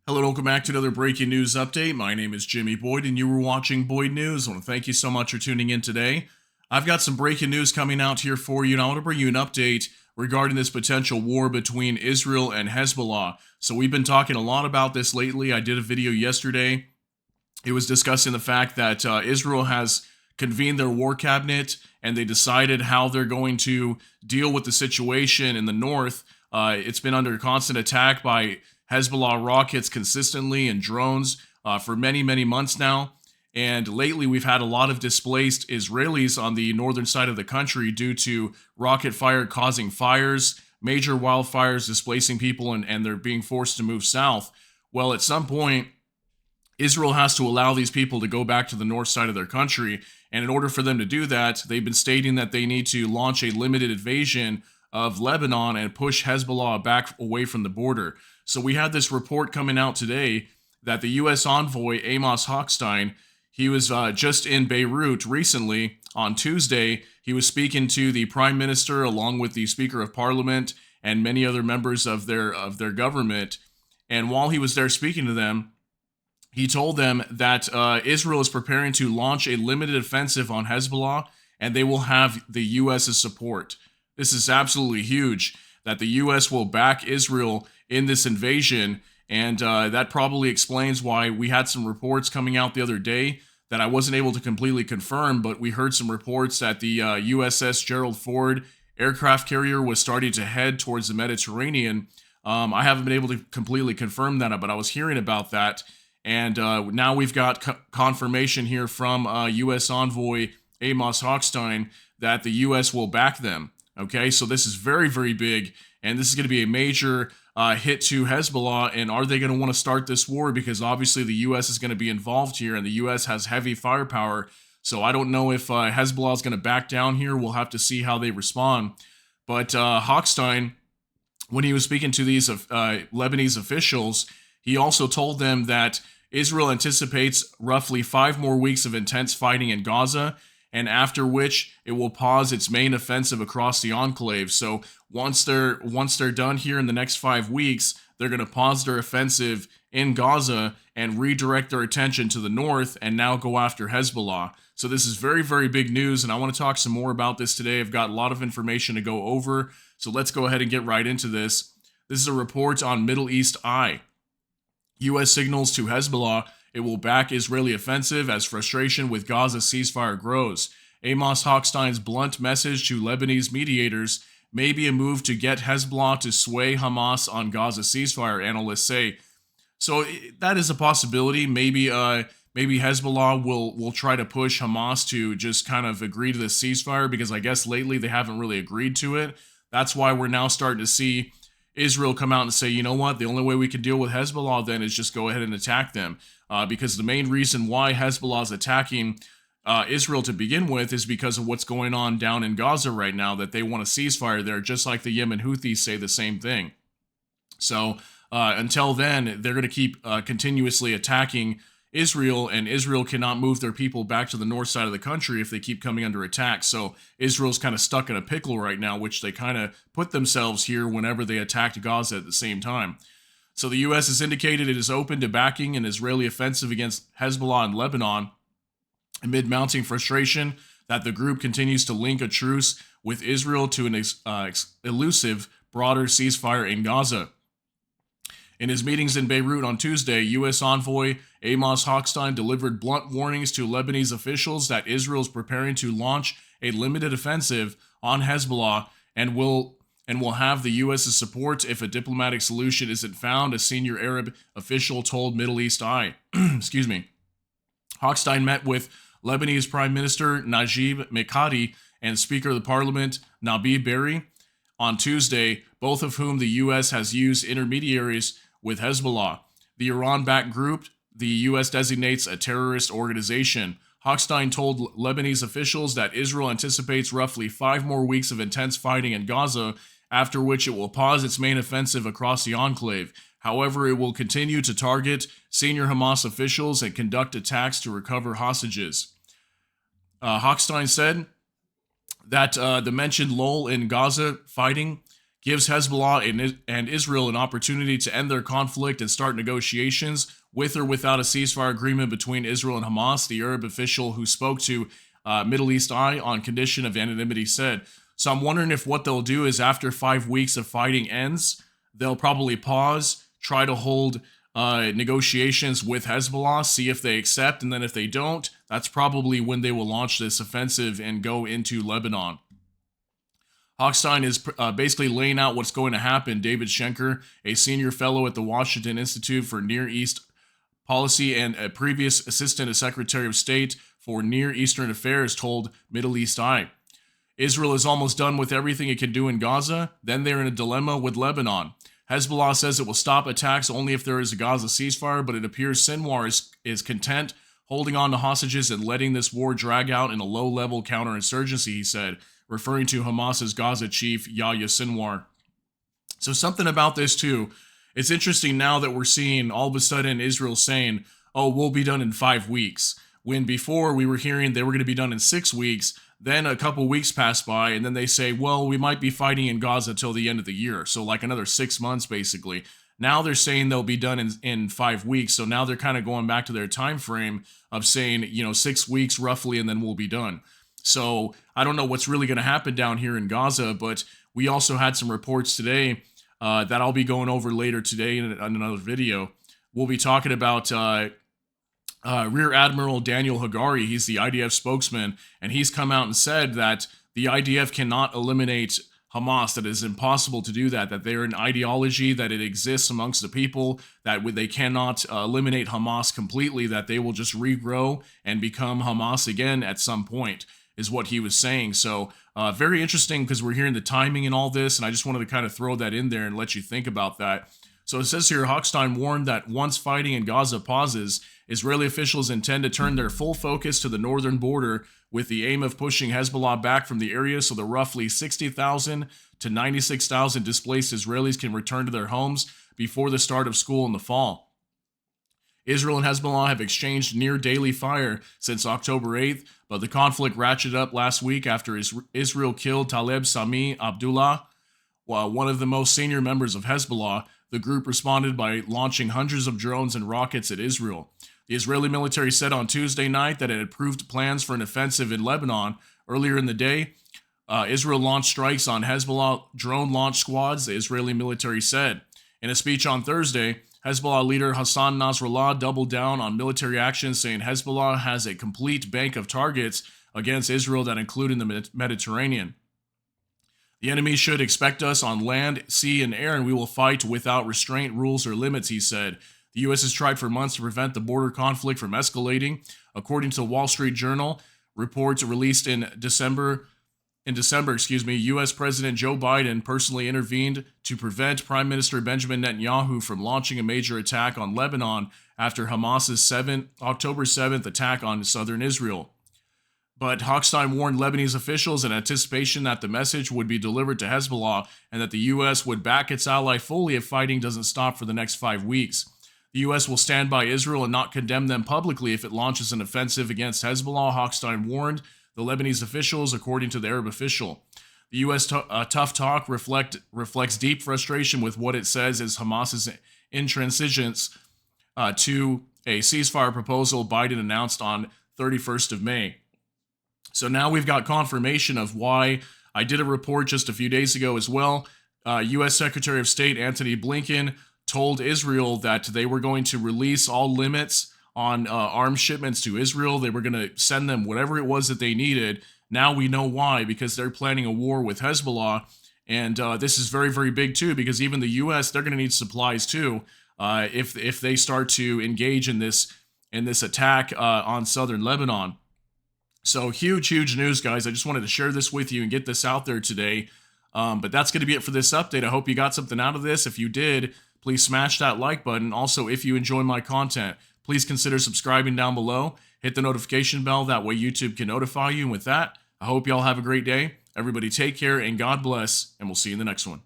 Hello and welcome back to another breaking news update. My name is Jimmy Boyd and you were watching Boyd News. I want to thank you so much for tuning in today. I've got some breaking news coming out here for you, and I want to bring you an update regarding this potential war between Israel and Hezbollah. So we've been talking a lot about this lately. I did a video yesterday. It was discussing the fact that Israel has convened their war cabinet and they decided how they're going to deal with the situation in the north. It's been under constant attack by Hezbollah rockets consistently and drones for many, many months now. And lately, we've had a lot of displaced Israelis on the northern side of the country due to rocket fire causing fires, major wildfires displacing people, and they're being forced to move south. Well, at some point, Israel has to allow these people to go back to the north side of their country. And in order for them to do that, they've been stating that they need to launch a limited invasion of Lebanon and push Hezbollah back away from the border. So we had this report coming out today that the U.S. envoy, Amos Hochstein, he was just in Beirut recently on Tuesday. He was speaking to the prime minister along with the speaker of parliament and many other members of their government. And while he was there speaking to them, he told them that Israel is preparing to launch a limited offensive on Hezbollah, and they will have the U.S.'s support. This is absolutely huge that the U.S. will back Israel in this invasion, and that probably explains why we had some reports coming out the other day that I wasn't able to completely confirm, but we heard some reports that the USS Gerald Ford aircraft carrier was starting to head towards the Mediterranean. I haven't been able to completely confirm that, but I was hearing about that. And now we've got confirmation here from U.S. envoy Amos Hochstein that the U.S. will back them. Okay, so this is very, very big, and this is going to be a major hit to Hezbollah. And are they going to want to start this war? Because obviously the U.S. is going to be involved here, and the U.S. has heavy firepower. So I don't know if Hezbollah is going to back down here. We'll have to see how they respond. But Hochstein, when he was speaking to these Lebanese officials, he also told them that Israel anticipates roughly 5 more weeks of intense fighting in Gaza, and after which it will pause its main offensive across the enclave. So once they're done here in the next 5 weeks, they're going to pause their offensive in Gaza and redirect their attention to the north and now go after Hezbollah. So this is very, very big news, and I want to talk some more about this today. I've got a lot of information to go over, so let's go ahead and get right into this. This is a report on Middle East Eye. U.S. signals to Hezbollah it will back Israeli offensive as frustration with Gaza ceasefire grows. Amos Hochstein's blunt message to Lebanese mediators may be a move to get Hezbollah to sway Hamas on Gaza ceasefire, analysts say. So that is a possibility. Maybe Hezbollah will try to push Hamas to just kind of agree to the ceasefire, because I guess lately they haven't really agreed to it. That's why we're now starting to see Israel come out and say, you know what, the only way we can deal with Hezbollah then is just go ahead and attack them. Because the main reason why Hezbollah is attacking Israel to begin with is because of what's going on down in Gaza right now, that they want a ceasefire there, just like the Yemen Houthis say the same thing. So until then, they're going to keep continuously attacking Israel, and Israel cannot move their people back to the north side of the country if they keep coming under attack. So Israel's kind of stuck in a pickle right now, which they kind of put themselves here whenever they attacked Gaza at the same time. So the U.S. has indicated it is open to backing an Israeli offensive against Hezbollah in Lebanon, amid mounting frustration that the group continues to link a truce with Israel to an elusive, broader ceasefire in Gaza. In his meetings in Beirut on Tuesday, U.S. envoy Amos Hochstein delivered blunt warnings to Lebanese officials that Israel is preparing to launch a limited offensive on Hezbollah and will have the U.S.'s support if a diplomatic solution isn't found, a senior Arab official told Middle East Eye. Excuse me. Hochstein met with Lebanese Prime Minister Najib Mikati and Speaker of the Parliament Nabih Berri on Tuesday, both of whom the U.S. has used intermediaries with Hezbollah. The Iran-backed group the U.S. designates a terrorist organization. Hochstein told Lebanese officials that Israel anticipates roughly 5 more weeks of intense fighting in Gaza, after which it will pause its main offensive across the enclave. However, it will continue to target senior Hamas officials and conduct attacks to recover hostages. Hochstein said that the mentioned lull in Gaza fighting gives Hezbollah and Israel an opportunity to end their conflict and start negotiations with or without a ceasefire agreement between Israel and Hamas, the Arab official who spoke to Middle East Eye on condition of anonymity said. So I'm wondering if what they'll do is after 5 weeks of fighting ends, they'll probably pause, try to hold negotiations with Hezbollah, see if they accept, and then if they don't, that's probably when they will launch this offensive and go into Lebanon. Hochstein is basically laying out what's going to happen. David Schenker, a senior fellow at the Washington Institute for Near East Policy and a previous assistant secretary of state for Near Eastern Affairs, told Middle East Eye. Israel is almost done with everything it can do in Gaza. Then they're in a dilemma with Lebanon. Hezbollah says it will stop attacks only if there is a Gaza ceasefire, but it appears Sinwar is content holding on to hostages and letting this war drag out in a low-level counterinsurgency, he said, referring to Hamas's Gaza chief, Yahya Sinwar. So something about this, too. It's interesting now that we're seeing all of a sudden Israel saying, oh, we'll be done in 5 weeks, when before we were hearing they were going to be done in 6 weeks. Then a couple weeks pass by, and then they say, well, we might be fighting in Gaza till the end of the year. So like another 6 months, basically. Now they're saying they'll be done in 5 weeks. So now they're kind of going back to their time frame of saying, 6 weeks roughly, and then we'll be done. So I don't know what's really going to happen down here in Gaza, but we also had some reports today that I'll be going over later today in another video. We'll be talking about Rear Admiral Daniel Hagari. He's the IDF spokesman, and he's come out and said that the IDF cannot eliminate Hamas, that it is impossible to do that they're an ideology, that it exists amongst the people, that they cannot eliminate Hamas completely, that they will just regrow and become Hamas again at some point, is what he was saying. So very interesting, because we're hearing the timing and all this, and I just wanted to kind of throw that in there and let you think about that. So it says here, Hochstein warned that once fighting in Gaza pauses, Israeli officials intend to turn their full focus to the northern border with the aim of pushing Hezbollah back from the area so the roughly 60,000 to 96,000 displaced Israelis can return to their homes before the start of school in the fall. Israel and Hezbollah have exchanged near daily fire since October 8th, but the conflict ratcheted up last week after Israel killed Taleb Sami Abdullah, one of the most senior members of Hezbollah. The group responded by launching hundreds of drones and rockets at Israel. The Israeli military said on Tuesday night that it had approved plans for an offensive in Lebanon. Earlier in the day, Israel launched strikes on Hezbollah drone launch squads, the Israeli military said. In a speech on Thursday, Hezbollah leader Hassan Nasrallah doubled down on military action, saying Hezbollah has a complete bank of targets against Israel that include in the Mediterranean. The enemy should expect us on land, sea, and air, and we will fight without restraint, rules, or limits, he said. The U.S. has tried for months to prevent the border conflict from escalating. According to the Wall Street Journal, reports released in December, U.S. President Joe Biden personally intervened to prevent Prime Minister Benjamin Netanyahu from launching a major attack on Lebanon after Hamas's October 7th attack on southern Israel. But Hochstein warned Lebanese officials in anticipation that the message would be delivered to Hezbollah and that the U.S. would back its ally fully if fighting doesn't stop for the next 5 weeks. The U.S. will stand by Israel and not condemn them publicly if it launches an offensive against Hezbollah, Hochstein warned the Lebanese officials, according to the Arab official. The U.S. tough talk reflects deep frustration with what it says is Hamas's intransigence to a ceasefire proposal Biden announced on 31st of May. So now we've got confirmation of why. I did a report just a few days ago as well. U.S. Secretary of State Antony Blinken told Israel that they were going to release all limits on arms shipments to Israel. They were going to send them whatever it was that they needed. Now we know why, because they're planning a war with Hezbollah. And this is very, very big too, because even the U.S., they're going to need supplies too if they start to engage in this attack on southern Lebanon. So huge, huge news, guys. I just wanted to share this with you and get this out there today. But that's going to be it for this update. I hope you got something out of this. If you did, please smash that like button. Also, if you enjoy my content, please consider subscribing down below. Hit the notification bell. That way YouTube can notify you. And with that, I hope y'all have a great day. Everybody take care and God bless. And we'll see you in the next one.